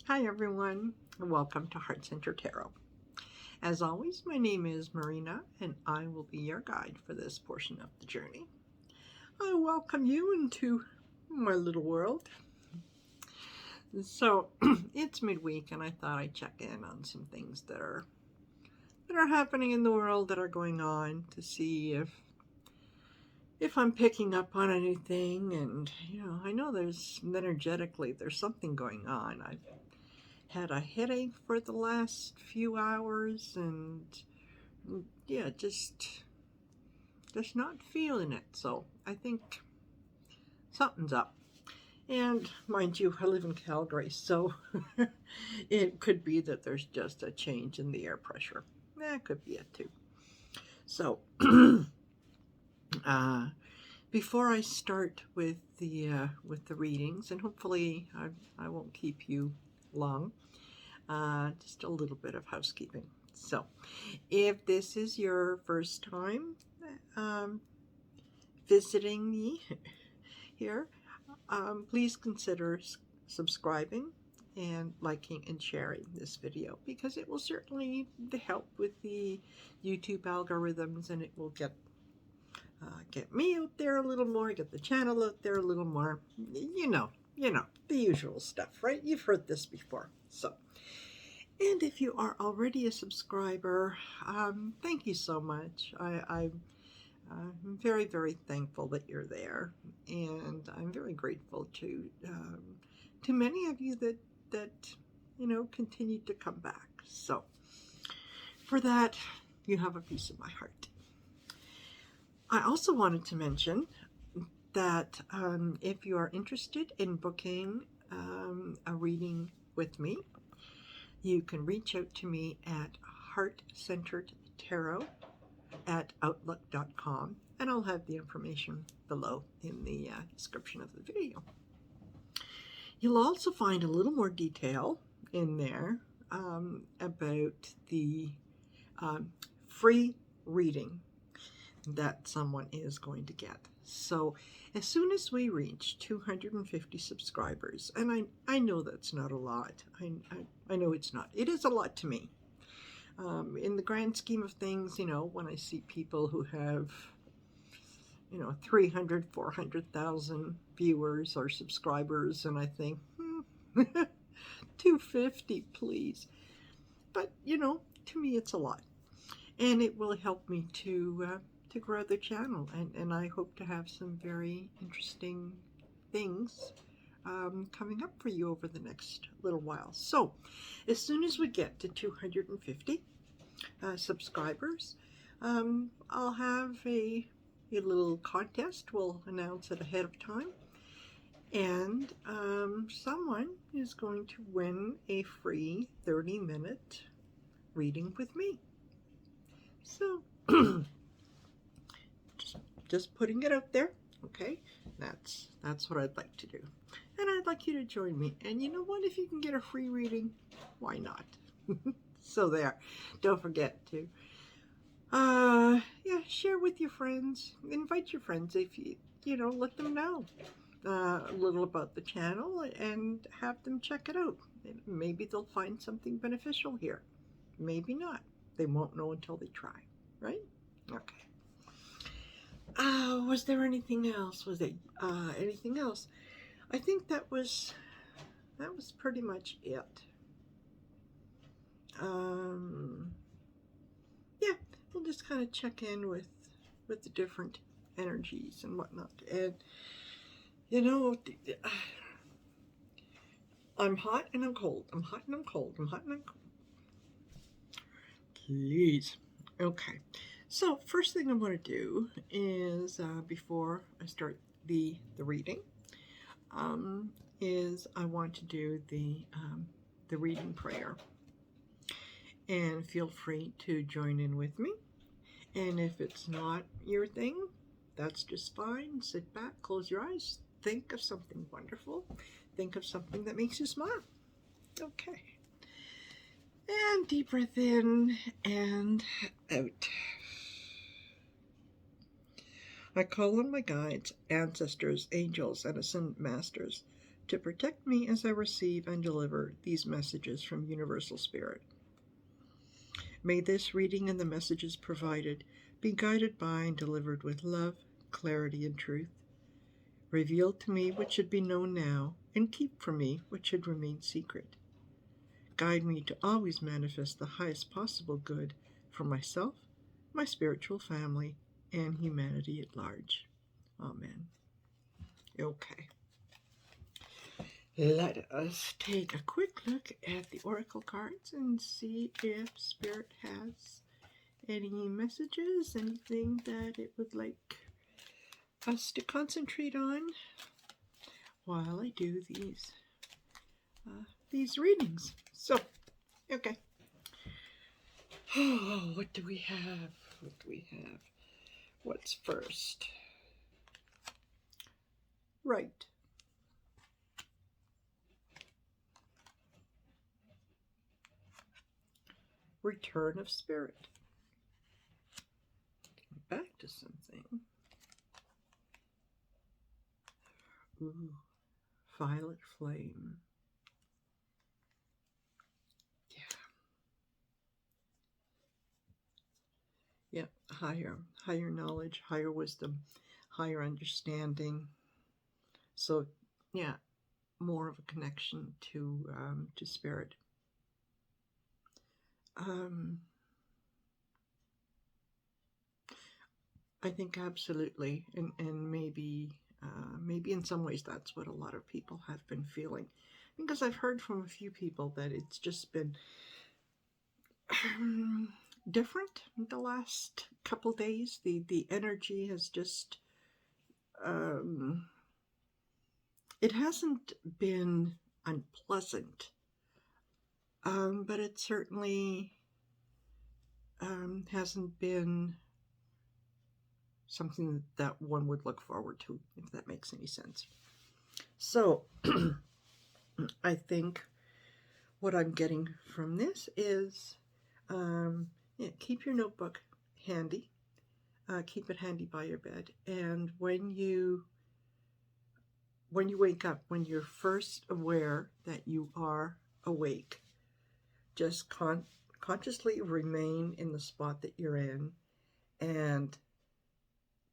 Hi everyone, and welcome to Heart Center Tarot. As always, my name is Marina, and I will be your guide for this portion of the journey. I welcome you into my little world. So, it's midweek, and I thought I'd check in on some things that are happening in the world, that are going on, to see if I'm picking up on anything. And I know there's energetically something going on. I've had a headache for the last few hours, and yeah, just not feeling it. So I think something's up. And mind you, I live in Calgary, so it could be that there's just a change in the air pressure. That could be it too. So before I start with the readings, and hopefully I won't keep you long, just a little bit of housekeeping. So, if this is your first time visiting me here, please consider subscribing and liking and sharing this video, because it will certainly help with the YouTube algorithms, and it will get me out there a little more, get the channel out there a little more. You know, the usual stuff, right? You've heard this before. So, and if you are already a subscriber, thank you so much. I'm very, very thankful that you're there, and I'm very grateful to many of you that continue to come back. So, for that, you have a piece of my heart. I also wanted to mention that if you are interested in booking a reading with me, you can reach out to me at heartcenteredtarot@outlook.com, and I'll have the information below in the description of the video. You'll also find a little more detail in there about the free reading that someone is going to get. So as soon as we reach 250 subscribers, and I know that's not a lot, I know it's not, it is a lot to me. In the grand scheme of things, when I see people who have 300, 400,000 viewers or subscribers, and I think 250, please. But to me it's a lot, and it will help me to grow the channel, and I hope to have some very interesting things coming up for you over the next little while. So as soon as we get to 250 subscribers, I'll have a little contest. We'll announce it ahead of time, and someone is going to win a free 30-minute reading with me. So just putting it out there, okay? That's what I'd like to do, and I'd like you to join me. And you know what? If you can get a free reading, why not? So there. Don't forget to share with your friends. Invite your friends, if you let them know a little about the channel, and have them check it out. Maybe they'll find something beneficial here. Maybe not. They won't know until they try, right? Okay. Was there anything else? Was there anything else? I think that was pretty much it. Yeah, we'll just kind of check in with the different energies and whatnot. And I'm hot and I'm cold. I'm hot and I'm cold. I'm hot and I'm cold. Please. Okay. So first thing I want to do is, before I start the reading, is I want to do the reading prayer. And feel free to join in with me. And if it's not your thing, that's just fine. Sit back, close your eyes, think of something wonderful. Think of something that makes you smile. Okay. And deep breath in and out. I call on my guides, ancestors, angels, and ascended masters to protect me as I receive and deliver these messages from Universal Spirit. May this reading and the messages provided be guided by and delivered with love, clarity, and truth. Reveal to me what should be known now, and keep from me what should remain secret. Guide me to always manifest the highest possible good for myself, my spiritual family, and humanity at large. Amen. Okay. Let us take a quick look at the oracle cards and see if Spirit has any messages, anything that it would like us to concentrate on while I do these readings. So, okay. Oh, what do we have? What do we have? What's first? Right. Return of Spirit. Back to something. Ooh, Violet Flame. Yeah, higher knowledge, higher wisdom, higher understanding. So, yeah, more of a connection to Spirit. I think absolutely, and maybe in some ways that's what a lot of people have been feeling, because I've heard from a few people that it's just been different the last couple days. The energy has just it hasn't been unpleasant, but it certainly hasn't been something that one would look forward to, if that makes any sense. So I think what I'm getting from this is keep your notebook handy. Keep it handy by your bed. And when you wake up, when you're first aware that you are awake, just consciously remain in the spot that you're in and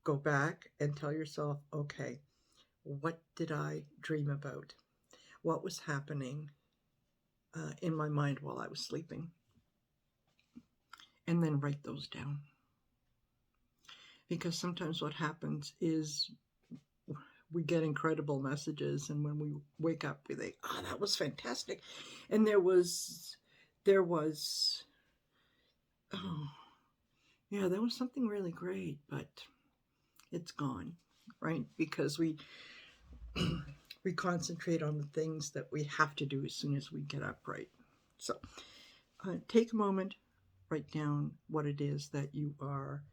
go back and tell yourself, okay, what did I dream about? What was happening in my mind while I was sleeping? And then write those down. Because sometimes what happens is we get incredible messages, and when we wake up, we think, oh, that was fantastic. And there was oh, yeah, there was something really great, but it's gone, right? Because we concentrate on the things that we have to do as soon as we get up, right? So take a moment, write down what it is that you are,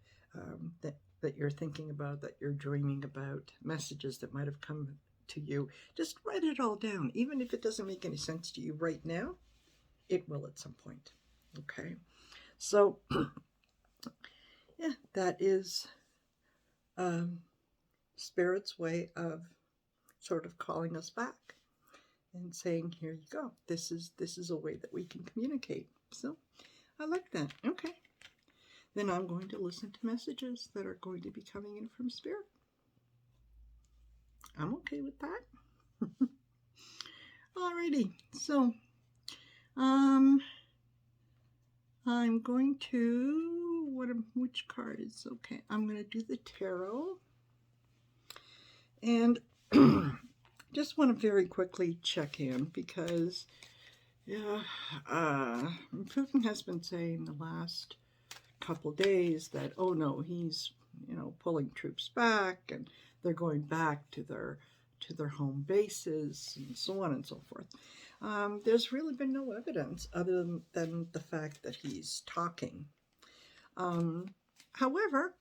that you're thinking about, that you're dreaming about, messages that might have come to you. Just write it all down. Even if it doesn't make any sense to you right now, it will at some point. Okay? So, yeah, that is Spirit's way of sort of calling us back and saying, here you go. This is a way that we can communicate. So I like that. Okay. Then I'm going to listen to messages that are going to be coming in from Spirit. I'm okay with that. Alrighty. So I'm going to, which card is okay? I'm going to do the tarot. And just want to very quickly check in because, Putin has been saying the last couple days that, oh no, he's, pulling troops back and they're going back to their home bases and so on and so forth. There's really been no evidence other than the fact that he's talking. However,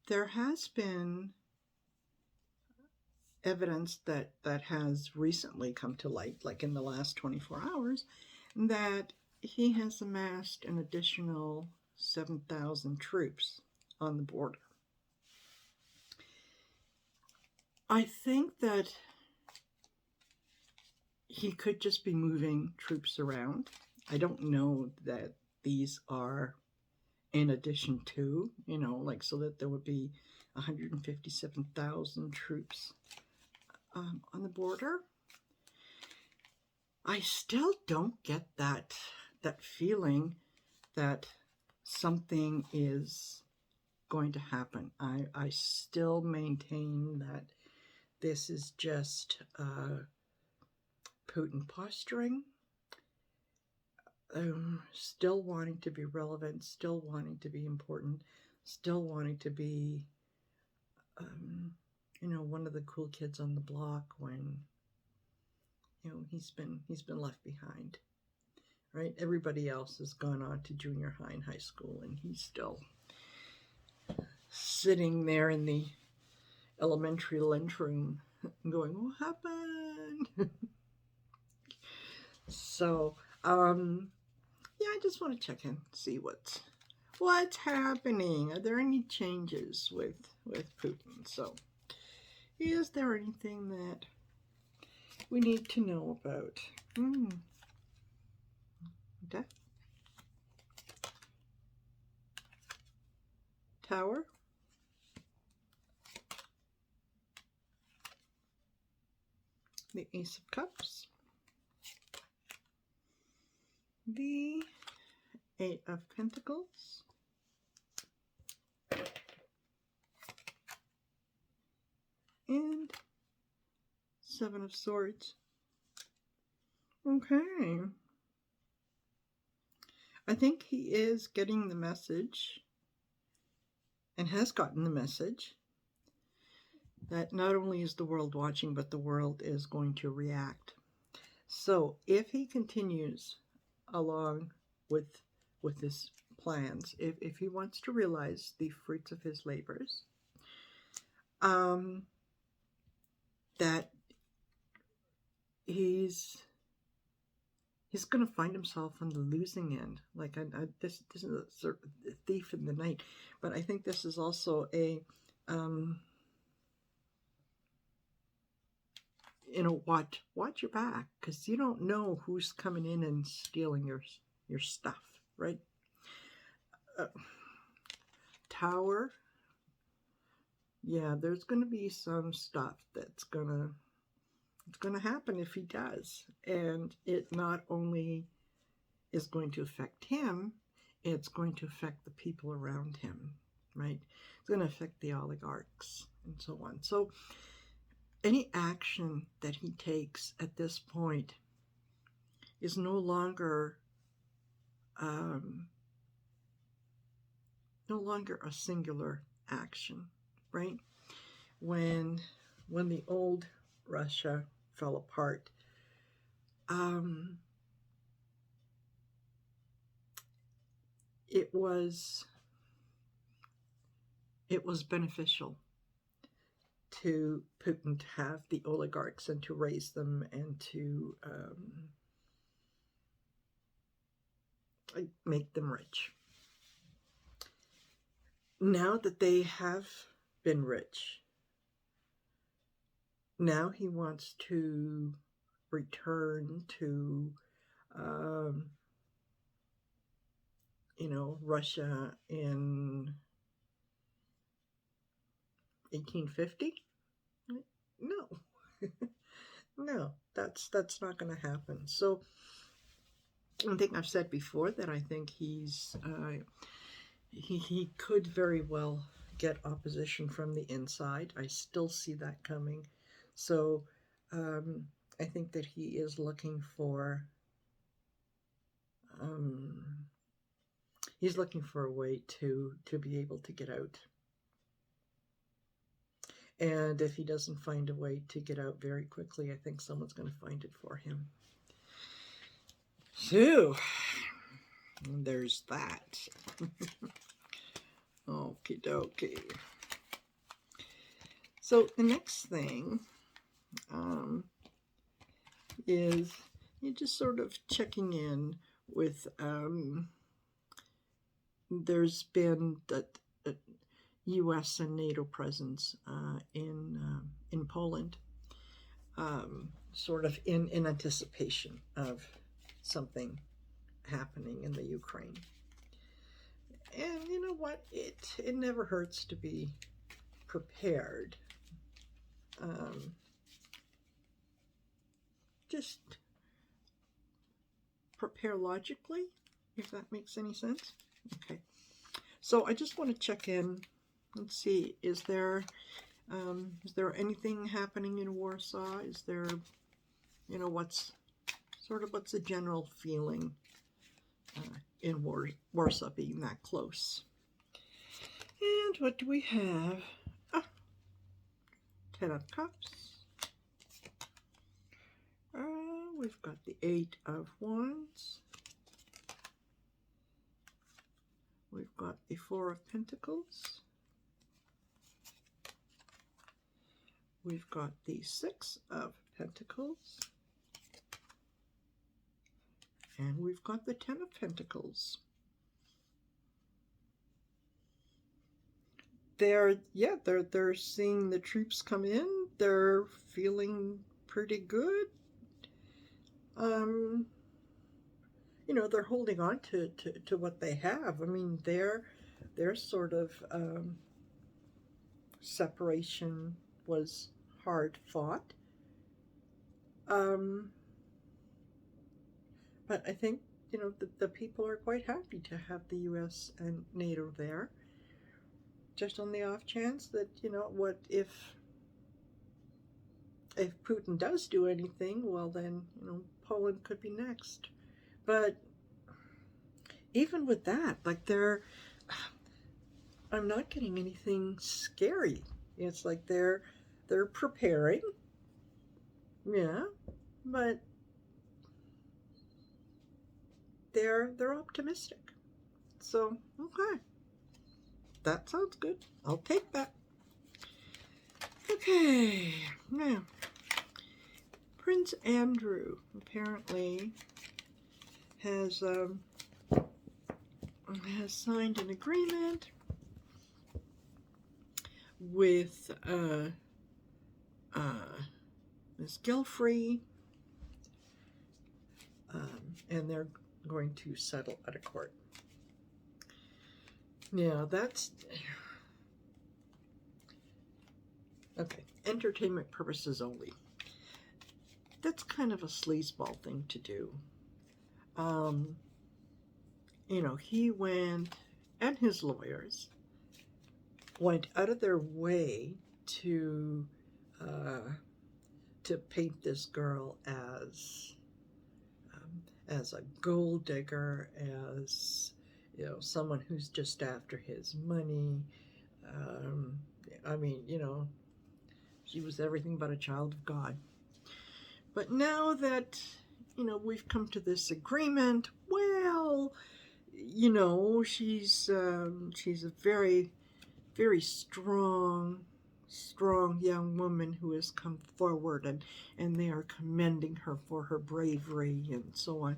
there has been evidence that has recently come to light, like in the last 24 hours, that he has amassed an additional 7,000 troops on the border. I think that he could just be moving troops around. I don't know that these are in addition to, like so that there would be 157,000 troops on the border. I still don't get that feeling that something is going to happen. I still maintain that this is just Putin posturing, still wanting to be relevant, still wanting to be important, still wanting to be, one of the cool kids on the block when, he's been left behind, right? Everybody else has gone on to junior high and high school, and he's still sitting there in the elementary lunchroom going, what happened? So, I just want to check in, see what's happening. Are there any changes with Putin? So, is there anything that we need to know about? Okay. Tower. The Ace of Cups. The Eight of Pentacles. And Seven of Swords. Okay. I think he is getting the message, and has gotten the message, that not only is the world watching, but the world is going to react. So if he continues along with his plans, if he wants to realize the fruits of his labors, that he's going to find himself on the losing end. Like, this is a sort of thief in the night, but I think this is also a watch your back, because you don't know who's coming in and stealing your stuff, right? Tower. Yeah, there's going to be some stuff that's going to happen if he does, and it not only is going to affect him, it's going to affect the people around him, right? It's going to affect the oligarchs and so on. So any action that he takes at this point is no longer a singular action, right? When the old Russia fell apart, it was beneficial to Putin to have the oligarchs and to raise them and to make them rich. Now that they have been rich, now he wants to return to Russia in 1850? No. No, that's not going to happen. So I think I've said before that I think he's he could very well get opposition from the inside. I still see that coming. So I think that he is looking for a way to be able to get out. And if he doesn't find a way to get out very quickly, I think someone's going to find it for him. So, there's that. Okie dokie. So, the next thing is you're just sort of checking in with, there's been that U.S. and NATO presence in Poland. sort of in anticipation of something happening in the Ukraine. And you know what? It never hurts to be prepared. Just prepare logically, if that makes any sense. Okay. So I just want to check in and see, is there anything happening in Warsaw? Is there, you know, what's the general feeling in Warsaw being that close? And what do we have? Ten of Cups. We've got the Eight of Wands. We've got the Four of Pentacles. We've got the Six of Pentacles. And we've got the Ten of Pentacles. They're seeing the troops come in. They're feeling pretty good. You know, they're holding on to what they have. I mean, their sort of separation was hard fought. But I think, you know, the people are quite happy to have the U.S. and NATO there. Just on the off chance that, you know, what if Putin does do anything, well then, you know, Poland could be next. But even with that, like I'm not getting anything scary. It's like they're preparing, yeah, but they're optimistic. So okay, that sounds good. I'll take that. Okay, now Prince Andrew apparently has signed an agreement with Ms. Gilfrey, and they're going to settle at a court. Now that's okay. Entertainment purposes only. That's kind of a sleazeball thing to do. You know, he went, and his lawyers went out of their way to paint this girl as a gold digger, as, you know, someone who's just after his money. I mean, you know, she was everything but a child of God. But now that, you know, we've come to this agreement, well, you know, she's a very, very strong young woman who has come forward, and they are commending her for her bravery and so on.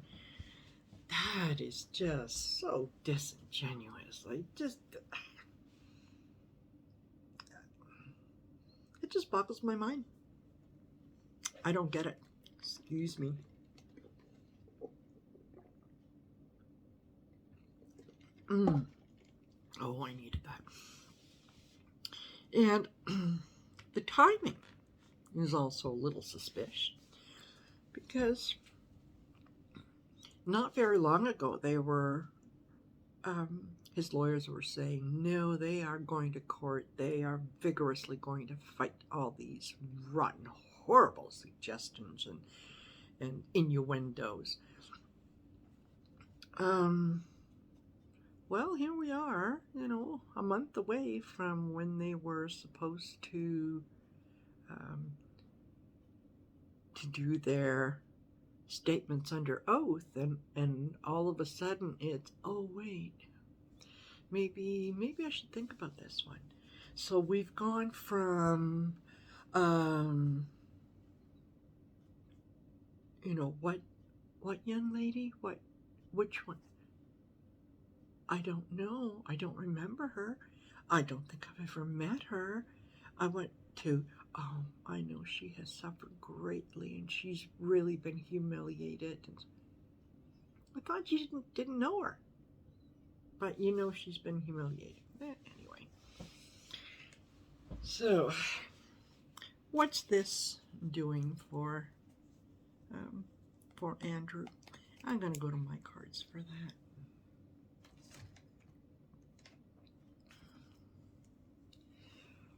That is just so disingenuous. Like, it just boggles my mind. I don't get it. Excuse me. Oh, I needed that. And the timing is also a little suspicious, because not very long ago they were, his lawyers were saying, no, they are going to court. They are vigorously going to fight all these rotten, horrible suggestions and innuendos. Well, here we are, you know, a month away from when they were supposed to do their statements under oath, and all of a sudden it's, oh wait, maybe I should think about this one. So we've gone from you know, what young lady, which one? I don't know. I don't remember her. I don't think I've ever met her. I went to I know she has suffered greatly, and she's really been humiliated. And I thought you didn't know her, but you know she's been humiliated. Anyway, so what's this doing for Andrew? I'm going to go to my cards for that.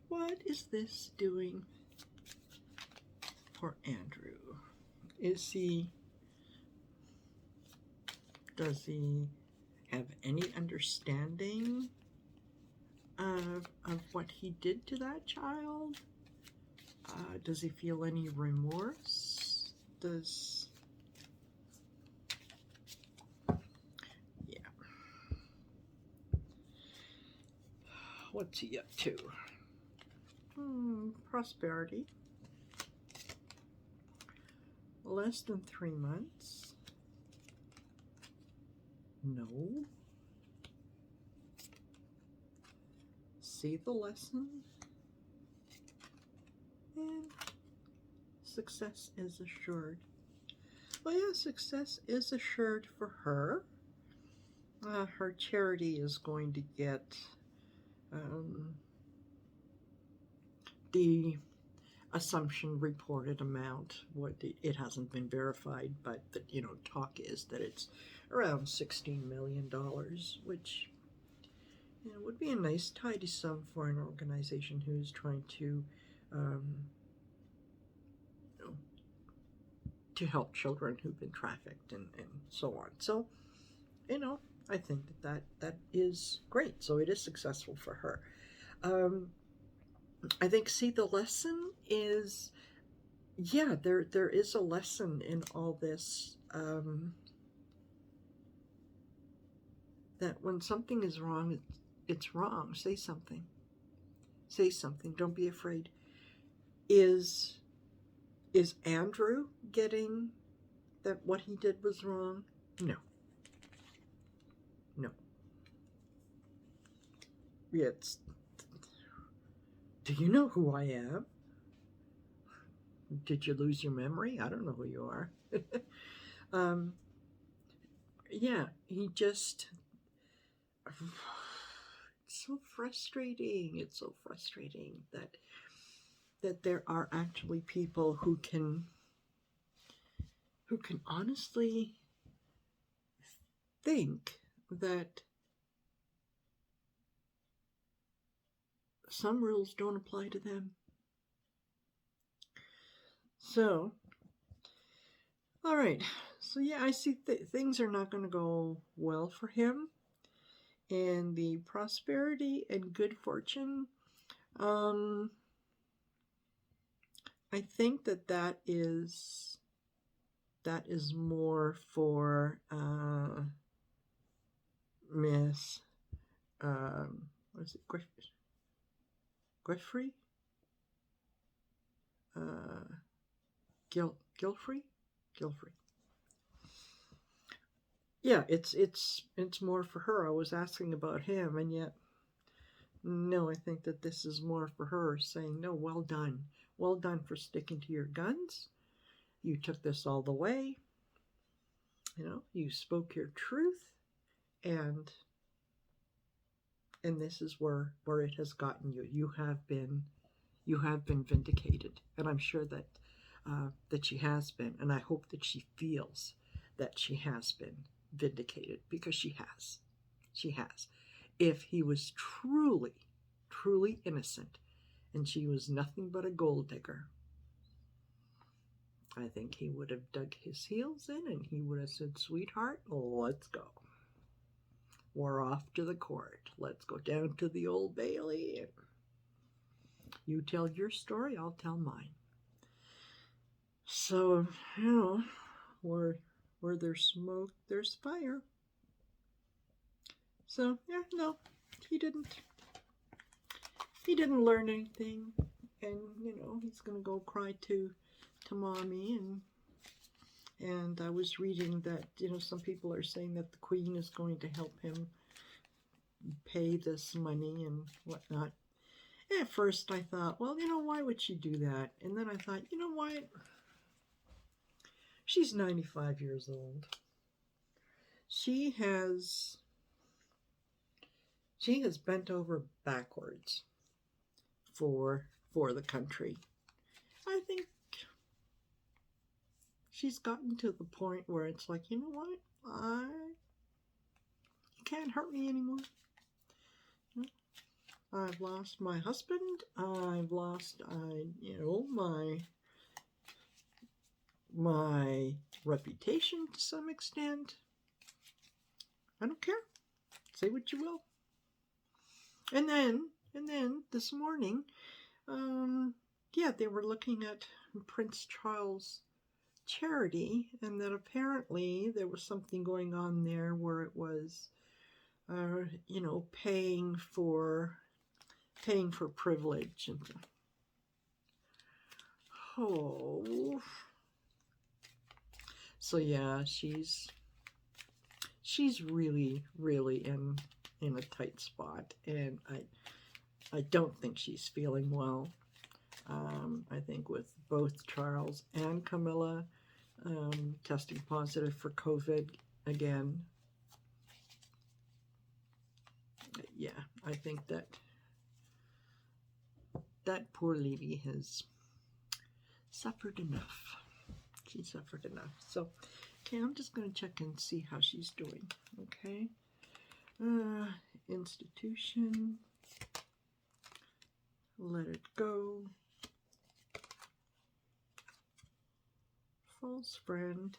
What is this doing for Andrew? Does he have any understanding of what he did to that child? Does he feel any remorse? Yeah. What's he up to? Prosperity. Less than 3 months. No. See the lesson. And success is assured. Well, yeah, success is assured for her. Her charity is going to get the assumption reported amount. It hasn't been verified, but the talk is that it's around $16 million, which would be a nice tidy sum for an organization who's trying to help children who've been trafficked and so on. So I think that is great. So it is successful for her. I think, see, the lesson is, yeah, there is a lesson in all this, that when something is wrong, it's wrong. Say something. Say something. Don't be afraid. Is Andrew getting that what he did was wrong? No. No. It's, do you know who I am? Did you lose your memory? I don't know who you are. Yeah, he just, it's so frustrating. It's so frustrating that there are actually people who can honestly think that some rules don't apply to them. So, all right. So yeah, I see things are not going to go well for him. And the prosperity and good fortune, I think that is more for Miss what is it, Griffrey? Gilfrey? Yeah, it's more for her. I was asking about him, and yet, no, I think that this is more for her, saying, no, well done. Well done for sticking to your guns. You took this all the way. You spoke your truth, and this is where it has gotten you. You have been vindicated, and I'm sure that she has been, and I hope that she feels that she has been vindicated, because she has. If he was truly innocent and she was nothing but a gold digger, I think he would have dug his heels in and he would have said, sweetheart, let's go. We're off to the court. Let's go down to the Old Bailey, and you tell your story, I'll tell mine. So, where there's smoke, there's fire. So, yeah, no, he didn't learn anything, and he's gonna go cry to mommy, and I was reading that some people are saying that the Queen is going to help him pay this money and whatnot. At first I thought, well, why would she do that? And then I thought, you know what? She's 95 years old. She has bent over backwards for the country. I think she's gotten to the point where it's like, you know what? You can't hurt me anymore. I've lost my husband. I've lost, my reputation to some extent. I don't care. Say what you will. And then this morning, they were looking at Prince Charles' charity, and that apparently there was something going on there where it was, paying for privilege. And so yeah, she's really in a tight spot, and I don't think she's feeling well. I think with both Charles and Camilla testing positive for COVID again, yeah, I think that poor lady has suffered enough. She suffered enough. So, okay, I'm just going to check and see how she's doing. Okay. Institution. Let it go. False friend.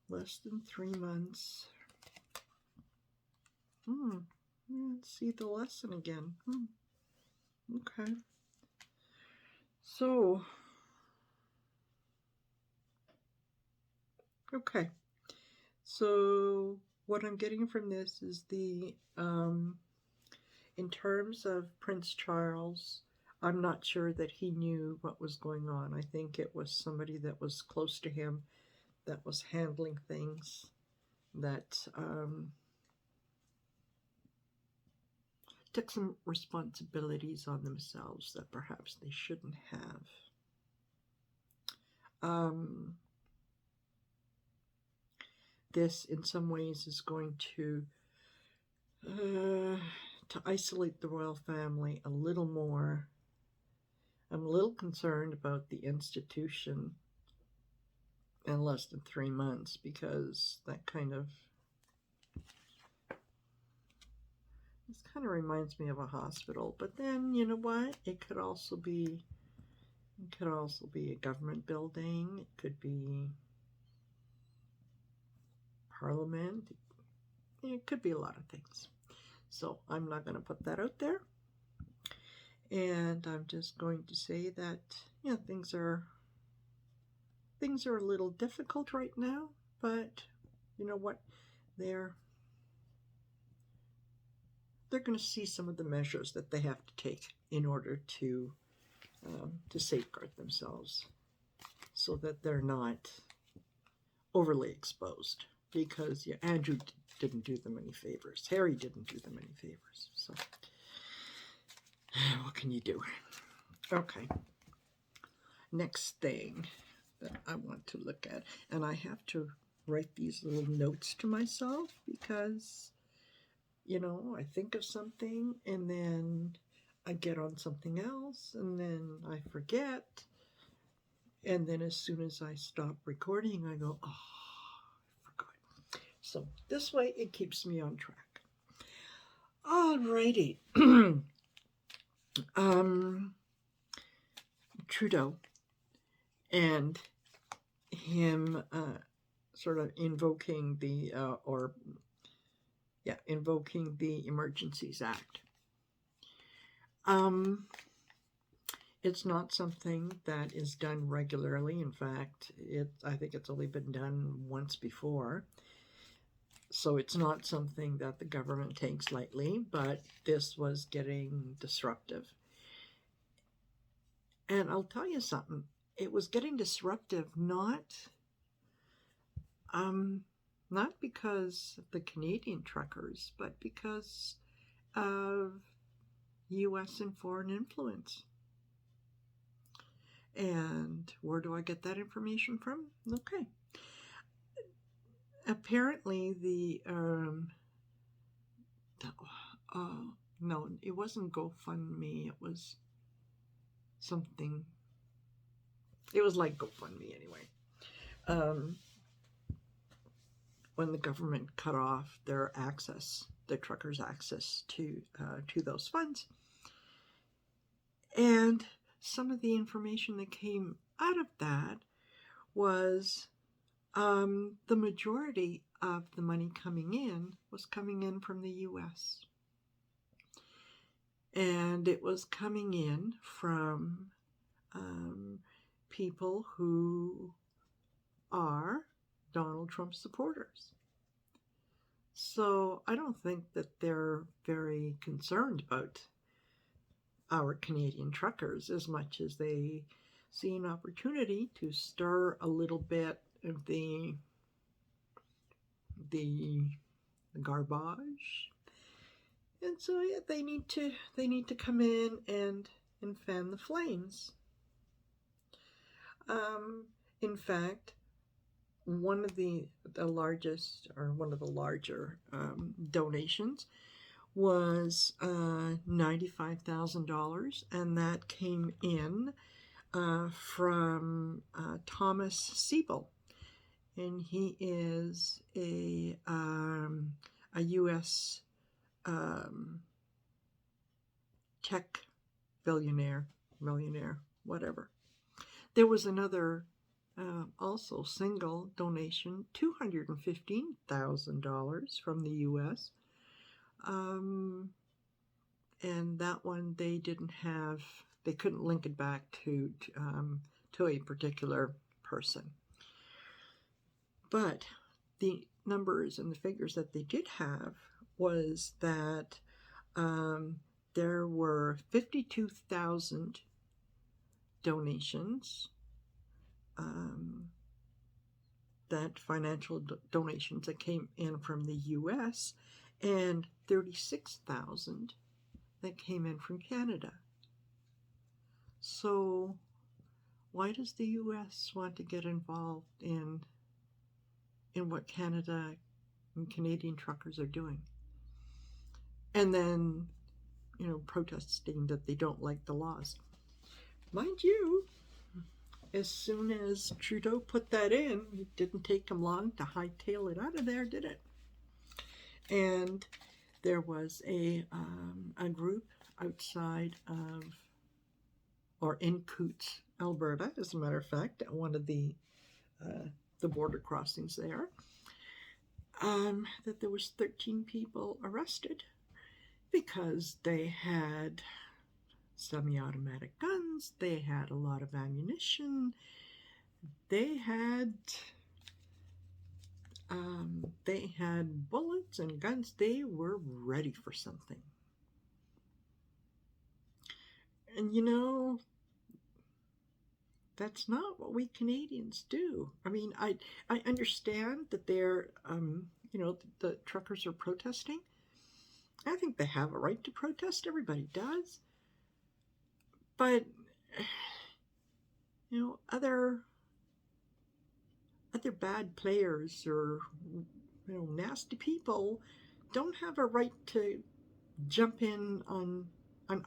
Less than 3 months. Let's see the lesson again. Okay. So, okay. So, what I'm getting from this is the, in terms of Prince Charles, I'm not sure that he knew what was going on. I think it was somebody that was close to him that was handling things that took some responsibilities on themselves that perhaps they shouldn't have. This, in some ways, is going to isolate the royal family a little more. I'm a little concerned about the institution in less than 3 months, because that kind of reminds me of a hospital. But then, you know what? It could also be a government building. It could be Parliament. It could be a lot of things. So I'm not going to put that out there. And I'm just going to say that, things are a little difficult right now, but you know what? They're going to see some of the measures that they have to take in order to safeguard themselves, so that they're not overly exposed. Because Andrew didn't do them any favors. Harry didn't do them any favors. So what can you do? Okay. Next thing that I want to look at, and I have to write these little notes to myself, because I think of something and then I get on something else and then I forget, and then as soon as I stop recording I go, oh, I forgot. So this way it keeps me on track. Alrighty. Trudeau and him sort of invoking the Emergencies Act. It's not something that is done regularly. In fact, I think it's only been done once before. So it's not something that the government takes lightly, but this was getting disruptive. And I'll tell you something, it was getting disruptive not because of the Canadian truckers, but because of U.S. and foreign influence. And where do I get that information from? Okay. Apparently no, it wasn't GoFundMe. It was something. It was like GoFundMe anyway. When the government cut off their access, the truckers' access to those funds, and some of the information that came out of that was the majority of the money coming in was coming in from the U.S. And it was coming in from people who are Donald Trump supporters. So I don't think that they're very concerned about our Canadian truckers as much as they see an opportunity to stir a little bit of the garbage. And so yeah, they need to come in and fan the flames. In fact, one of the largest, or one of the larger donations was $95,000, and that came in from Thomas Siebel, and he is a U.S. tech millionaire, whatever. There was another also single donation, $215,000 from the U.S. And that one they couldn't link it back to a particular person. But the numbers and the figures that they did have was that there were 52,000 donations, that financial donations that came in from the U.S., and 36,000 that came in from Canada. So why does the U.S. want to get involved in what Canada and Canadian truckers are doing? And then, protesting that they don't like the laws. Mind you, as soon as Trudeau put that in, it didn't take him long to hightail it out of there, did it? And there was a group outside of, or in Coutts, Alberta, as a matter of fact, at one of the border crossings there, that there was 13 people arrested because they had semi-automatic guns, they had a lot of ammunition, they had bullets and guns. They were ready for something. And that's not what we Canadians do. I mean, I understand that they're, the truckers are protesting. I think they have a right to protest. Everybody does. But, other bad players or, nasty people don't have a right to jump in on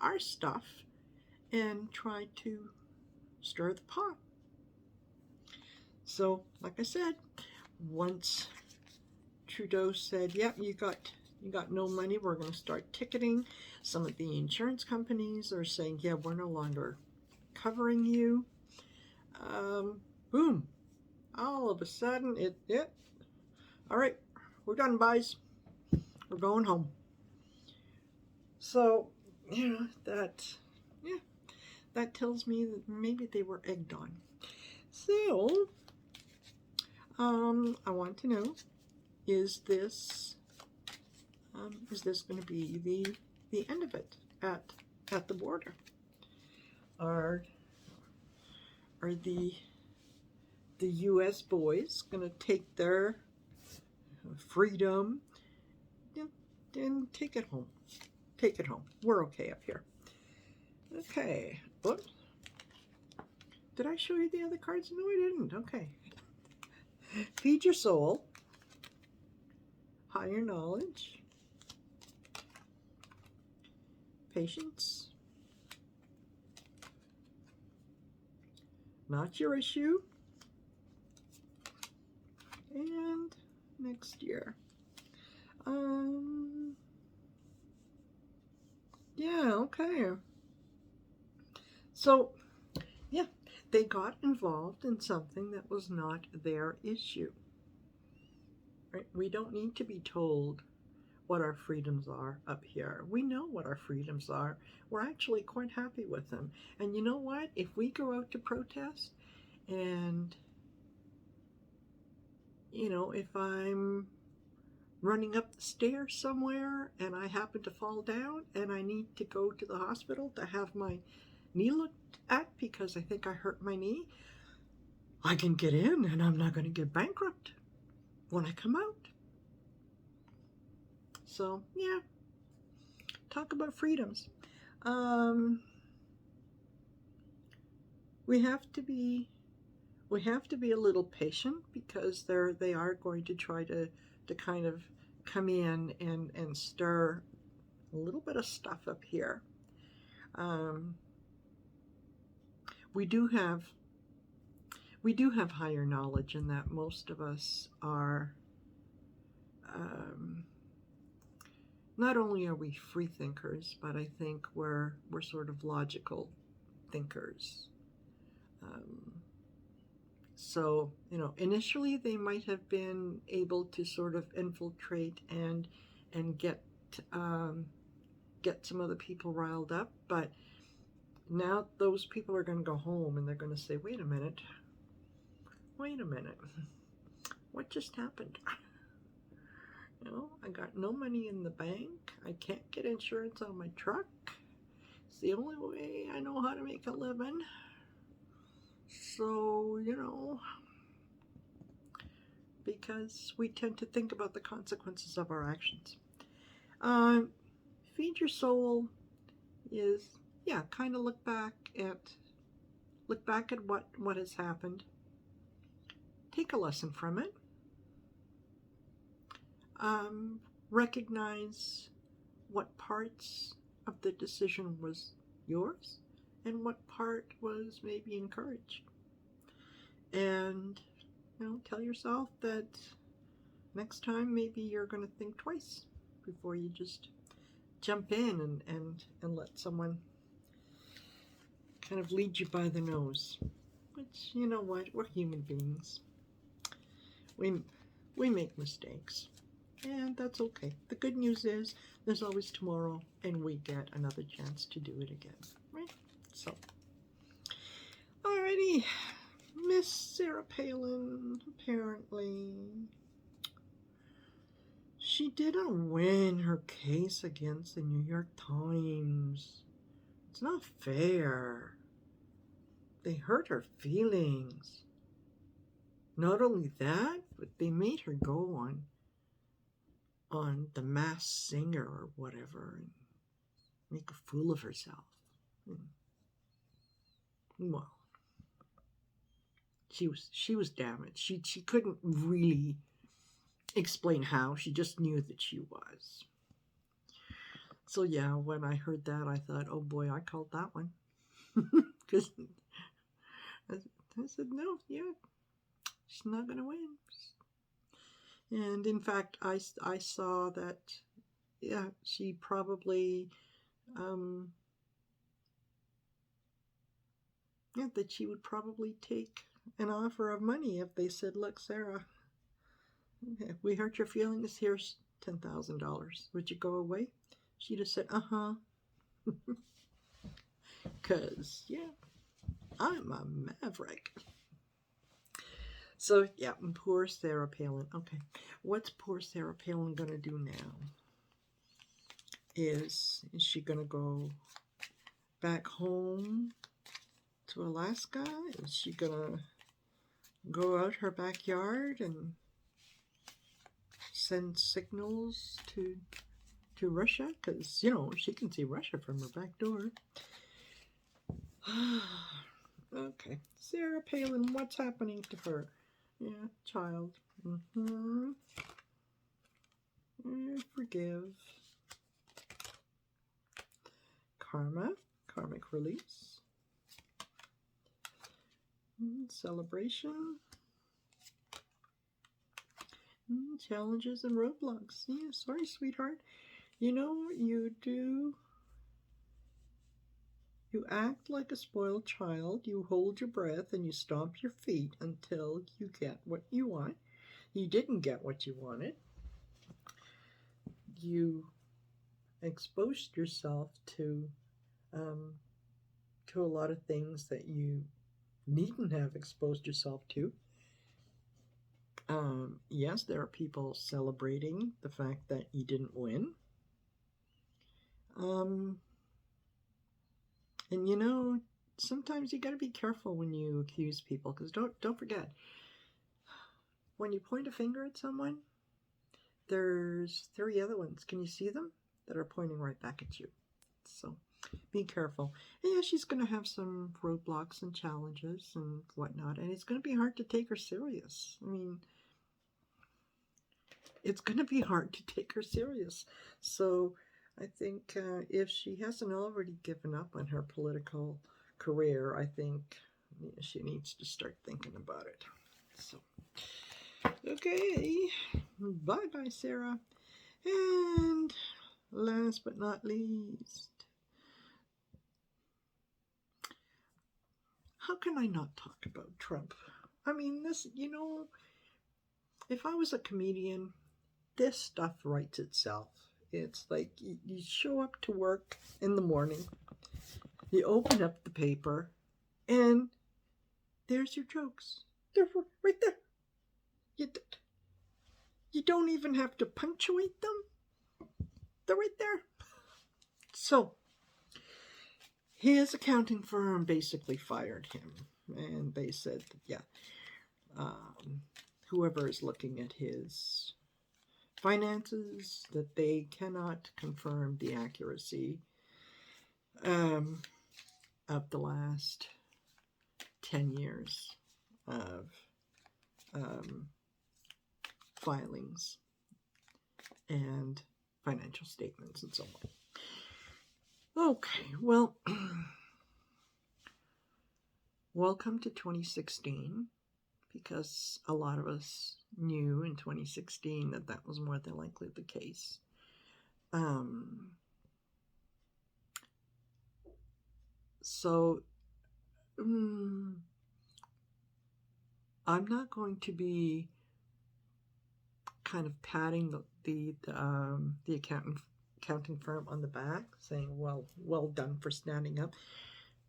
our stuff and try to stir the pot. So, like I said, once Trudeau said, yep, you got no money, we're going to start ticketing. Some of the insurance companies are saying, yeah, we're no longer covering you. Boom. All of a sudden, all right, we're done, boys. We're going home. So, that tells me that maybe they were egged on. So, I want to know, is this going to be the end of it at the border? Are the U.S. boys going to take their freedom and take it home take it home. We're okay up here. Okay. Whoops. Did I show you the other cards? No, I didn't. Okay. Feed your soul. Higher knowledge. Patience. Not your issue. And next year. Yeah, okay. So, yeah, they got involved in something that was not their issue. Right? We don't need to be told what our freedoms are up here. We know what our freedoms are. We're actually quite happy with them. And you know what? If we go out to protest and, you know, if I'm running up the stairs somewhere and I happen to fall down and I need to go to the hospital to have my knee looked at because I think I hurt my knee, I can get in and I'm not going to get bankrupt when I come out. So, yeah, talk about freedoms. We have to be a little patient because they are going to try to kind of come in and stir a little bit of stuff up here. We do have higher knowledge in that most of us are, not only are we free thinkers, but I think we're sort of logical thinkers. So, you know, initially they might have been able to sort of infiltrate and get some other people riled up, but now those people are going to go home and they're going to say, wait a minute, what just happened? You know, I got no money in the bank. I can't get insurance on my truck. It's the only way I know how to make a living. So, you know, because we tend to think about the consequences of our actions. Feed your soul is, yeah, kind of look back at what has happened. Take a lesson from it. Recognize what parts of the decision was yours and what part was maybe encouraged. And, you know, tell yourself that next time maybe you're going to think twice before you just jump in and let someone kind of lead you by the nose. Which, you know what, we're human beings. We make mistakes. And that's okay. The good news is there's always tomorrow and we get another chance to do it again. Right? So, alrighty. Miss Sarah Palin, apparently, she didn't win her case against the New York Times. It's not fair. They hurt her feelings. Not only that, but they made her go on The Masked Singer or whatever and make a fool of herself. Well, she was damaged. She couldn't really explain how. She just knew that she was. So yeah, when I heard that, I thought, oh boy, I called that one. Because I said, no, yeah, she's not going to win. And in fact, I saw that, yeah, she probably, yeah, that she would probably take an offer of money if they said, look, Sarah, if we hurt your feelings, here's $10,000. Would you go away? She'd have said, uh-huh. Because, yeah, I'm a maverick. So, yeah, poor Sarah Palin. Okay, what's poor Sarah Palin going to do now? Is she going to go back home to Alaska? Is she going to go out her backyard and send signals to to Russia, because, she can see Russia from her back door. Okay, Sarah Palin, what's happening to her? Yeah, child. Forgive. Karma, karmic release. Celebration. Challenges and roadblocks. Yeah, sorry, sweetheart. You act like a spoiled child. You hold your breath and you stomp your feet until you get what you want. You didn't get what you wanted. You exposed yourself to a lot of things that you needn't have exposed yourself to. Yes, there are people celebrating the fact that you didn't win. And sometimes you got to be careful when you accuse people, because don't forget, when you point a finger at someone, there's 3 other ones. Can you see them? That are pointing right back at you. So be careful. And yeah, she's going to have some roadblocks and challenges and whatnot, and it's going to be hard to take her serious. I mean, it's going to be hard to take her serious. So I think if she hasn't already given up on her political career, I think she needs to start thinking about it. So, okay, bye-bye, Sarah. And last but not least, how can I not talk about Trump? I mean, this, if I was a comedian, this stuff writes itself. It's like you show up to work in the morning, you open up the paper, and there's your jokes. They're right there. You don't even have to punctuate them. They're right there. So, his accounting firm basically fired him. And they said, whoever is looking at his finances, that they cannot confirm the accuracy of the last 10 years of filings and financial statements and so on. Okay, well, welcome to 2016, because a lot of us knew in 2016 that was more than likely the case. So I'm not going to be kind of patting the accounting firm on the back, saying, well done for standing up,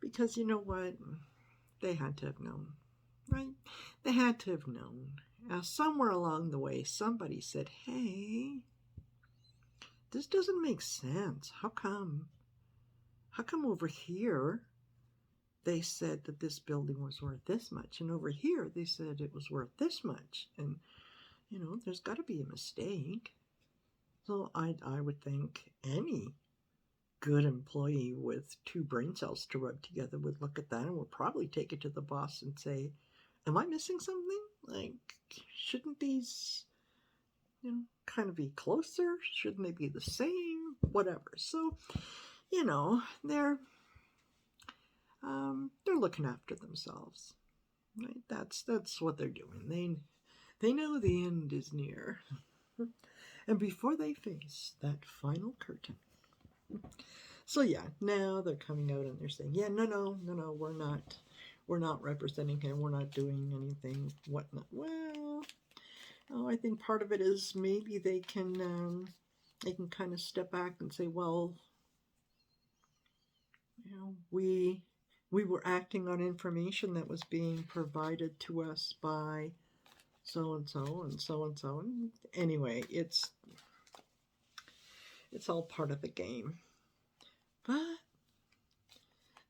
because you know what? They had to have known, right? They had to have known. Somewhere along the way, somebody said, hey, this doesn't make sense. How come over here they said that this building was worth this much, and over here they said it was worth this much? And there's got to be a mistake. So I would think any good employee with 2 brain cells to rub together would look at that and would probably take it to the boss and say, am I missing something? Like, shouldn't these, kind of be closer? Shouldn't they be the same? Whatever. So, they're looking after themselves. Right? That's what they're doing. They know the end is near. And before they face that final curtain. So yeah, now they're coming out and they're saying, yeah, no, we're not representing him, we're not doing anything, whatnot. Well, I think part of it is maybe they can kind of step back and say, well, we were acting on information that was being provided to us by so-and-so and so-and-so. And anyway, it's all part of the game. But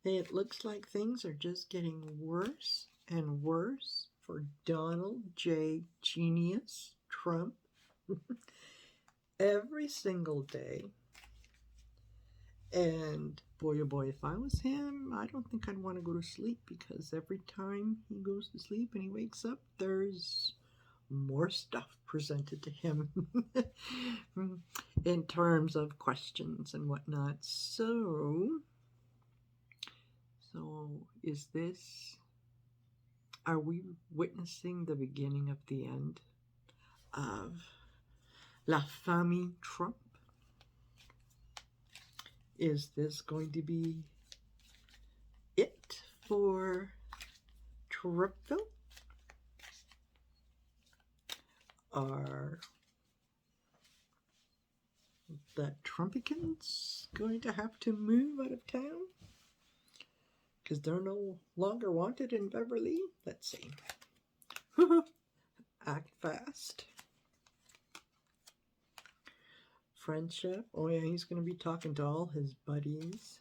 it looks like things are just getting worse and worse for Donald J. Genius Trump. Every single day, And boy, oh boy, if I was him, I don't think I'd want to go to sleep, because every time he goes to sleep and he wakes up, there's more stuff presented to him in terms of questions and whatnot. So are we witnessing the beginning of the end of La Famille Trump? Is this going to be it for Trumpville? Are the Trumpicans going to have to move out of town because they're no longer wanted in Beverly? Let's see. Act fast. Friendship. Oh yeah, he's going to be talking to all his buddies.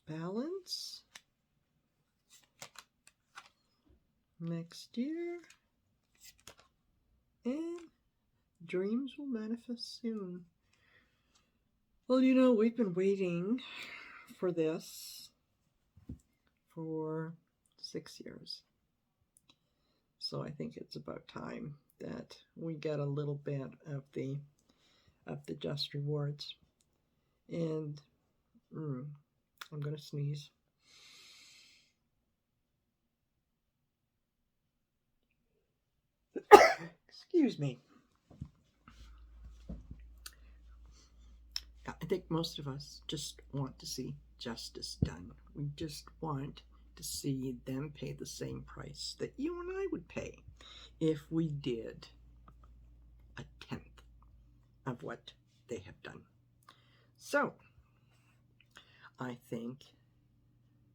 Balance. Next year. And dreams will manifest soon. Well, you know, we've been waiting for this for 6 years. So I think it's about time that we get a little bit of the just rewards. And I'm going to sneeze. Excuse me. I think most of us just want to see justice done. We just want to see them pay the same price that you and I would pay if we did a tenth of what they have done. So I think,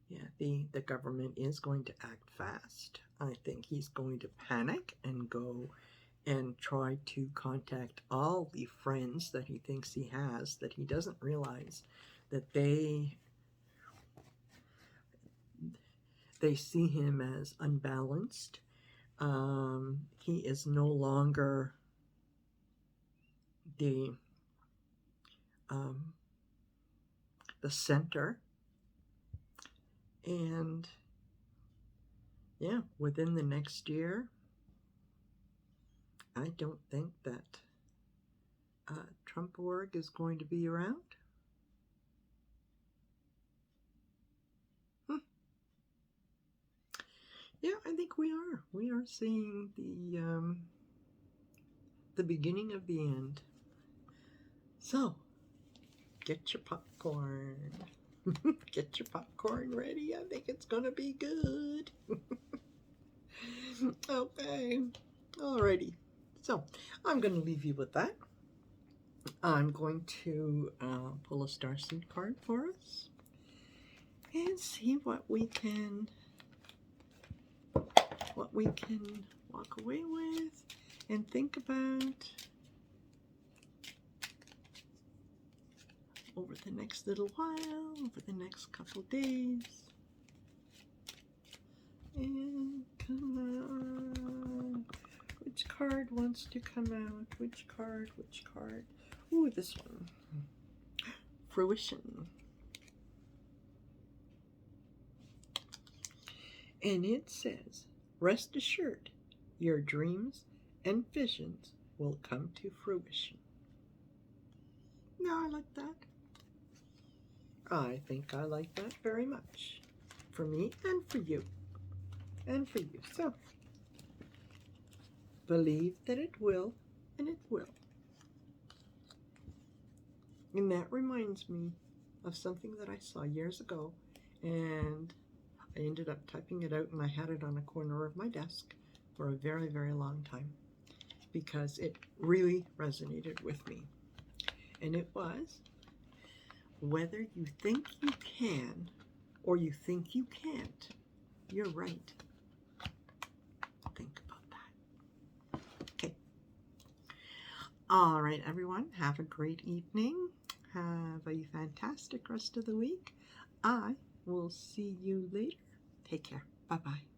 yeah, the government is going to act fast. I think he's going to panic and go and try to contact all the friends that he thinks he has, that he doesn't realize that they see him as unbalanced. He is no longer the center. And yeah, within the next year, I don't think that Trump.org is going to be around. Yeah, I think we are. We are seeing the beginning of the end. So, get your popcorn. Get your popcorn ready. I think it's going to be good. Okay. Alrighty. So, I'm going to leave you with that. I'm going to pull a starseed card for us and see what we can walk away with and think about over the next little while, over the next couple days. And come on. Which card wants to come out? Which card? Which card? Ooh, this one. Fruition. And it says, rest assured, your dreams and visions will come to fruition. Now, I like that. I think I like that very much. For me and for you. And for you. So, believe that it will, and it will. And that reminds me of something that I saw years ago, and I ended up typing it out, and I had it on a corner of my desk for a very, very long time because it really resonated with me. And it was, whether you think you can or you think you can't, you're right. Think about that. Okay. All right, everyone. Have a great evening. Have a fantastic rest of the week. I will see you later. Take care. Bye-bye.